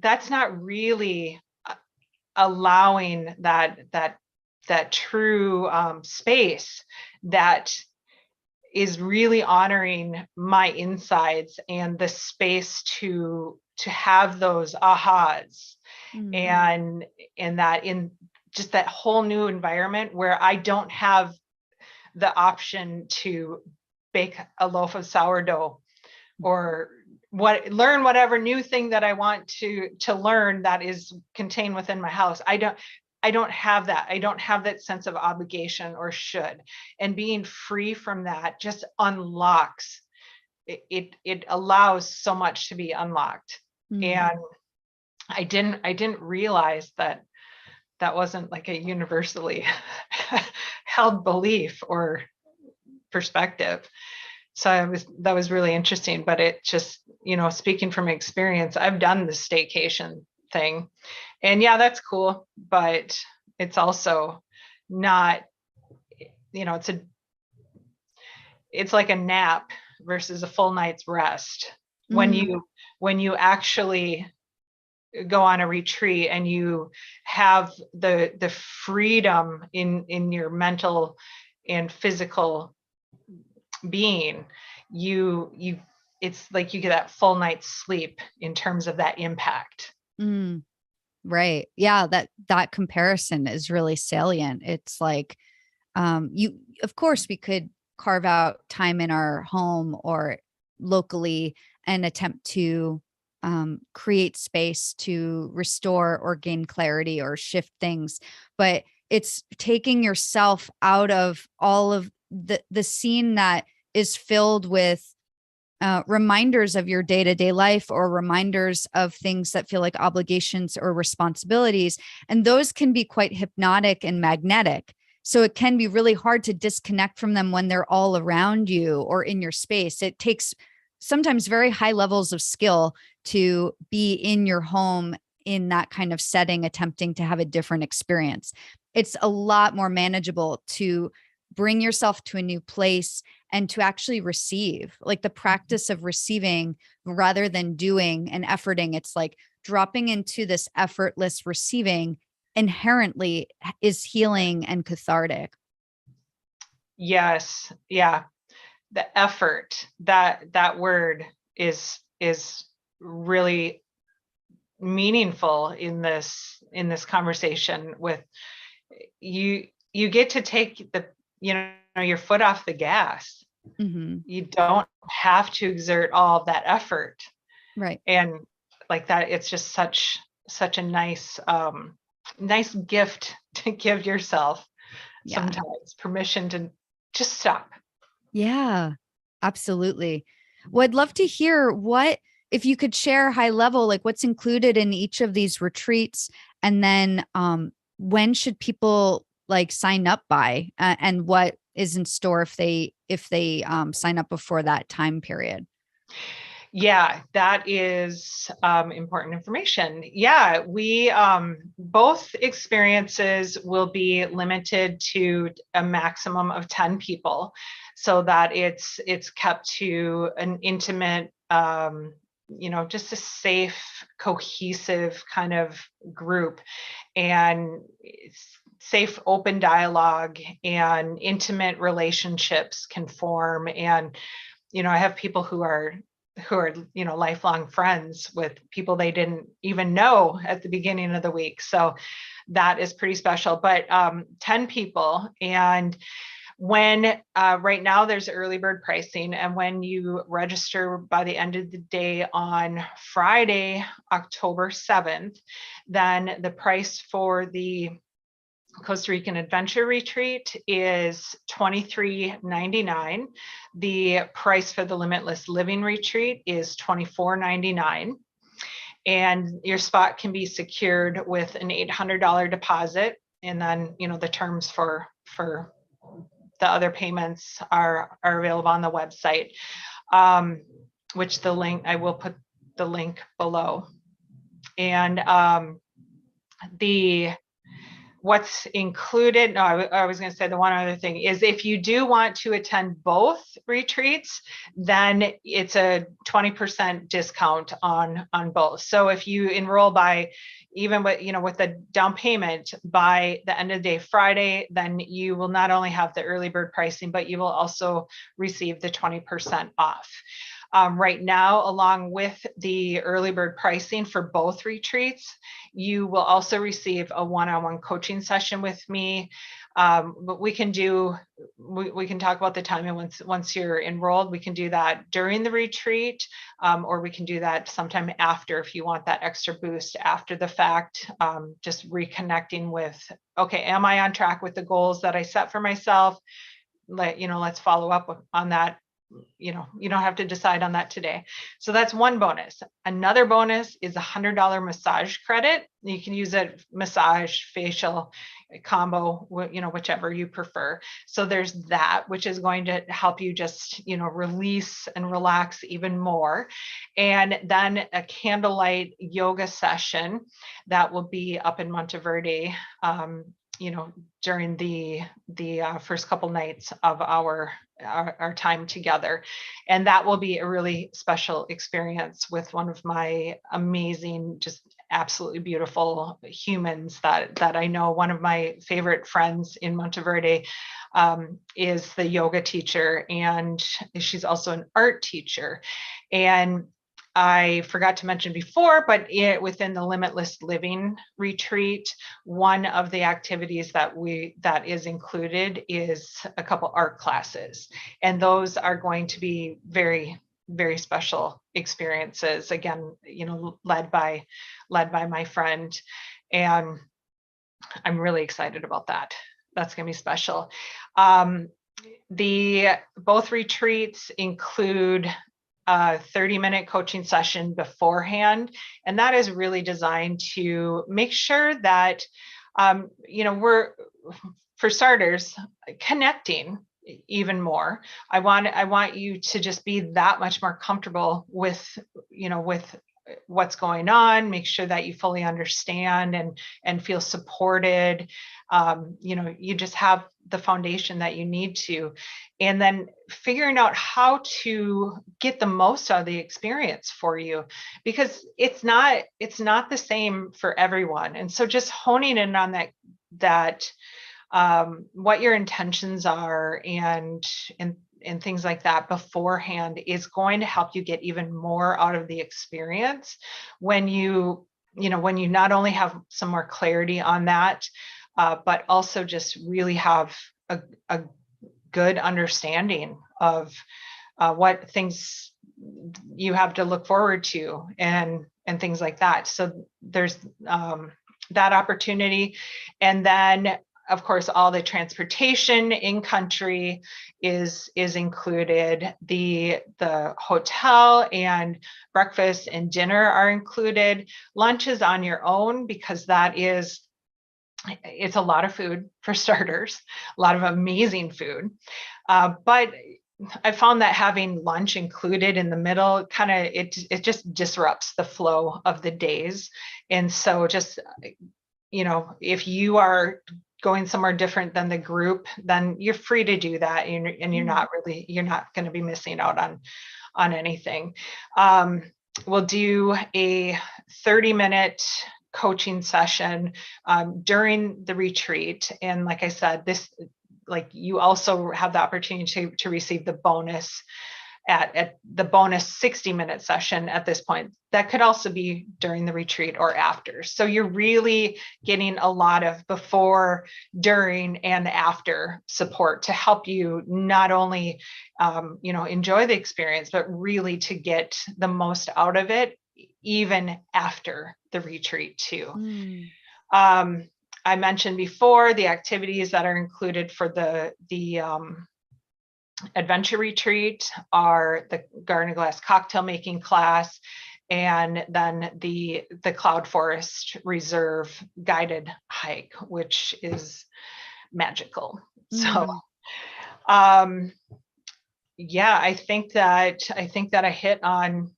that's not really allowing that true space that is really honoring my insides and the space to have those ahas, and that in just that whole new environment where I don't have the option to bake a loaf of sourdough or learn whatever new thing that I want to learn that is contained within my house. I don't have that. I don't have that sense of obligation or should. And being free from that just unlocks it allows so much to be unlocked. And I didn't realize that wasn't like a universally held belief or perspective. So that was really interesting. But it just, you know, speaking from experience, I've done the staycation thing, and yeah, that's cool, but it's also not, you know, it's like a nap versus a full night's rest. When you actually go on a retreat and you have the freedom in your mental and physical being, it's like you get that full night's sleep in terms of that impact. Right. Yeah, that comparison is really salient. It's like of course we could carve out time in our home or locally and attempt to create space to restore or gain clarity or shift things. But it's taking yourself out of all of the scene that is filled with reminders of your day-to-day life, or reminders of things that feel like obligations or responsibilities. And those can be quite hypnotic and magnetic. So it can be really hard to disconnect from them when they're all around you or in your space. It takes sometimes very high levels of skill to be in your home in that kind of setting, attempting to have a different experience. It's a lot more manageable to bring yourself to a new place and to actually receive, like the practice of receiving rather than doing and efforting. It's like dropping into this effortless receiving inherently is healing and cathartic. Yes. Yeah. The effort, that word is really meaningful in this conversation. With you get to take your foot off the gas. Mm-hmm. You don't have to exert all that effort. Right. And like that, it's just such a nice gift to give yourself. Yeah. Sometimes permission to just stop. Yeah, absolutely. Well, I'd love to hear if you could share high level, like what's included in each of these retreats, and then when should people like sign up by, and what is in store if they sign up before that time period. Yeah, that is important information. Yeah, we both experiences will be limited to a maximum of 10 people, so that it's kept to an intimate, just a safe, cohesive kind of group, and safe, open dialogue and intimate relationships can form. And I have people who are lifelong friends with people they didn't even know at the beginning of the week. So that is pretty special. But 10 people. And when right now there's early bird pricing, and when you register by the end of the day on Friday, October 7th, then the price for the Costa Rican Adventure Retreat is $23.99. The price for the Limitless Living Retreat is $24.99. And your spot can be secured with an $800 deposit. And then, the terms for the other payments are available on the website, which I will put the link below. And what's included, no, I was going to say the one other thing is, if you do want to attend both retreats, then it's a 20% discount on both. So if you enroll by, even with the down payment by the end of the day Friday, then you will not only have the early bird pricing, but you will also receive the 20% off. Right now, along with the early bird pricing for both retreats, you will also receive a one-on-one coaching session with me. But we can talk about the timing once you're enrolled. We can do that during the retreat, or we can do that sometime after if you want that extra boost after the fact. Just reconnecting with, okay, am I on track with the goals that I set for myself? Let's follow up on that. You don't have to decide on that today. So that's one bonus. Another bonus is a $100 massage credit. You can use it massage, facial, combo, whichever you prefer. So there's that, which is going to help you just, release and relax even more. And then a candlelight yoga session that will be up in Monteverde, during the first couple nights of our time together. And that will be a really special experience with one of my amazing, just absolutely beautiful humans that I know. One of my favorite friends in Monteverde is the yoga teacher, and she's also an art teacher. And I forgot to mention before, but within the Limitless Living Retreat, one of the activities that is included is a couple art classes, and those are going to be very very special experiences. Again, led by my friend, and I'm really excited about that. That's going to be special. Both retreats include a 30-minute coaching session beforehand, and that is really designed to make sure that we're, for starters, connecting even more. I want you to just be that much more comfortable with what's going on, make sure that you fully understand and feel supported. You just have the foundation that you need to, and then figuring out how to get the most out of the experience for you, because it's not the same for everyone. And so just honing in on that what your intentions are and things like that beforehand is going to help you get even more out of the experience when you not only have some more clarity on that, but also just really have a good understanding of what things you have to look forward to and things like that. So there's that opportunity. And then, of course, all the transportation in country is included. The hotel and breakfast and dinner are included. Lunch is on your own, because it's a lot of food for starters, a lot of amazing food. But I found that having lunch included in the middle it just disrupts the flow of the days. And so just, if you are going somewhere different than the group, then you're free to do that, and you're not going to be missing out on anything. We'll do a 30-minute coaching session during the retreat, and like I said, you also have the opportunity to receive the bonus at the bonus 60-minute session at this point. That could also be during the retreat or after. So you're really getting a lot of before, during, and after support to help you not only enjoy the experience, but really to get the most out of it even after the retreat too. I mentioned before the activities that are included for the adventure retreat are the garden glass cocktail making class, and then the Cloud Forest Reserve guided hike, which is magical. So yeah, I think that I hit on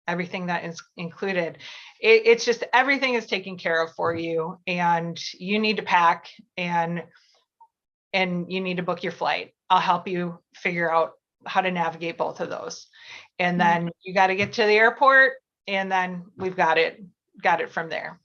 everything that is included. It's just everything is taken care of for you, and you need to pack and you need to book your flight. I'll help you figure out how to navigate both of those. And then you got to get to the airport, and then we've got it from there.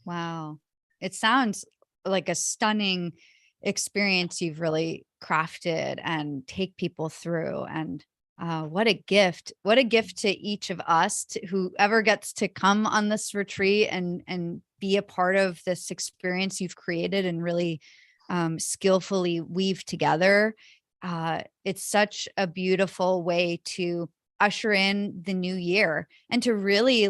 Wow. It sounds like a stunning experience you've really crafted and take people through. And what a gift to each of us, whoever gets to come on this retreat and be a part of this experience you've created and really skillfully weave together. It's such a beautiful way to usher in the new year and to really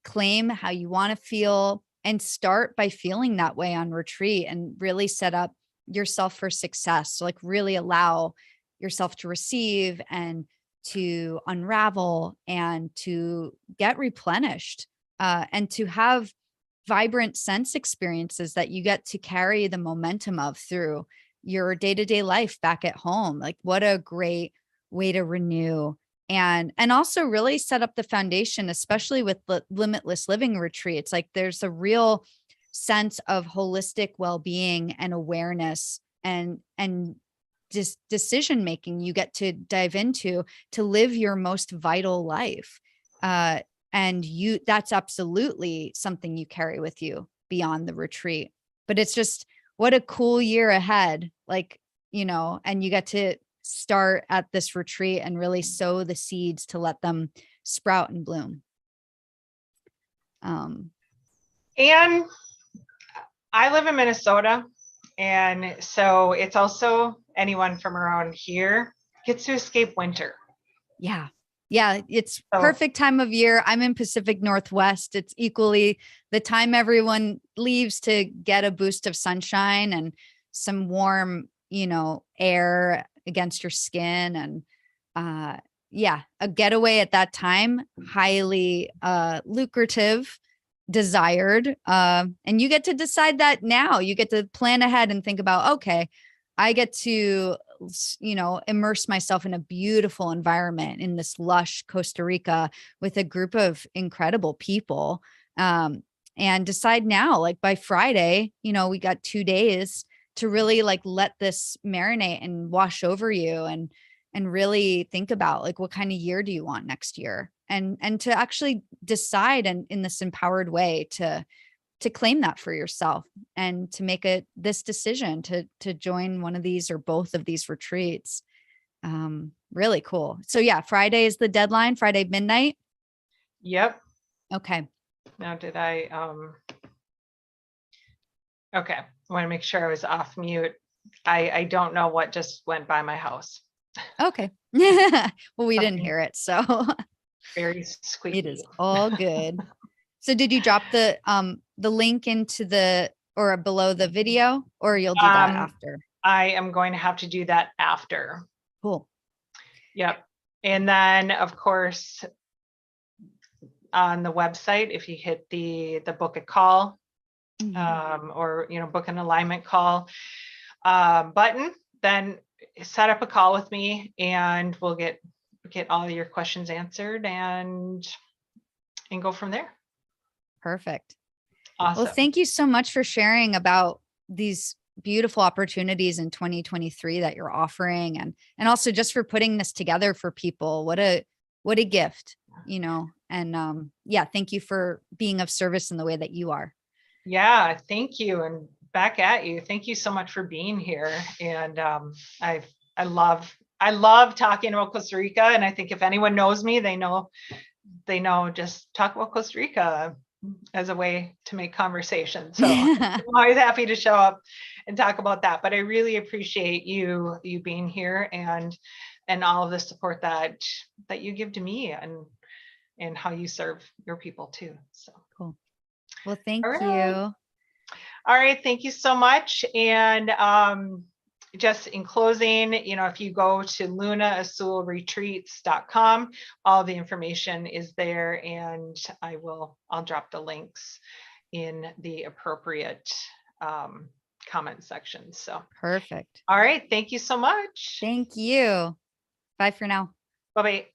claim how you want to feel and start by feeling that way on retreat and really set up yourself for success. So really allow yourself to receive and to unravel and to get replenished and to have vibrant sense experiences that you get to carry the momentum of through your day-to-day life back at home. What a great way to renew and also really set up the foundation, especially with the limitless living retreats. There's a real sense of holistic well-being and awareness and just decision making you get to dive into to live your most vital life. And that's absolutely something you carry with you beyond the retreat. But it's just, what a cool year ahead, and you get to start at this retreat and really sow the seeds to let them sprout and bloom. And I live in Minnesota, and so it's also anyone from around here gets to escape winter. Yeah. Yeah, it's So, perfect time of year. I'm in Pacific Northwest. It's equally the time everyone leaves to get a boost of sunshine and some warm, air against your skin. And yeah, a getaway at that time, highly lucrative, desired. And you get to decide that now. You get to plan ahead and think about, okay, I get to immerse myself in a beautiful environment in this lush Costa Rica with a group of incredible people. And decide now, like by Friday, we got 2 days to really like let this marinate and wash over you and really think about like what kind of year do you want next year and to actually decide and in this empowered way to claim that for yourself and to make this decision to join one of these or both of these retreats. Really cool. So yeah, Friday is the deadline, Friday midnight. yep. Okay. Now, did I, okay, I want to make sure I was off mute. I don't know what just went by my house. Okay. Well, we didn't Something hear it, so very squeaky. it is all good. So did you drop the link into the or below the video, or you'll do that after? I am going to have to do that after. Cool. Yep. And then of course, on the website, if you hit the book a call, or book an alignment call button, then set up a call with me and we'll get all your questions answered and go from there. Perfect. Awesome. Well, thank you so much for sharing about these beautiful opportunities in 2023 that you're offering and also just for putting this together for people. What a gift, and yeah, thank you for being of service in the way that you are. Yeah, thank you. And back at you. Thank you so much for being here. And I love talking about Costa Rica. And I think if anyone knows me, they know just talk about Costa Rica as a way to make conversation. So I'm always happy to show up and talk about that. But I really appreciate you being here and all of the support that you give to me and how you serve your people too. So cool. Well, thank all right. you. All right, thank you so much. And just in closing, if you go to lunaazulretreats.com, all the information is there, and I'll drop the links in the appropriate comment section. So perfect. All right, thank you so much. Thank you. Bye for now. Bye-bye.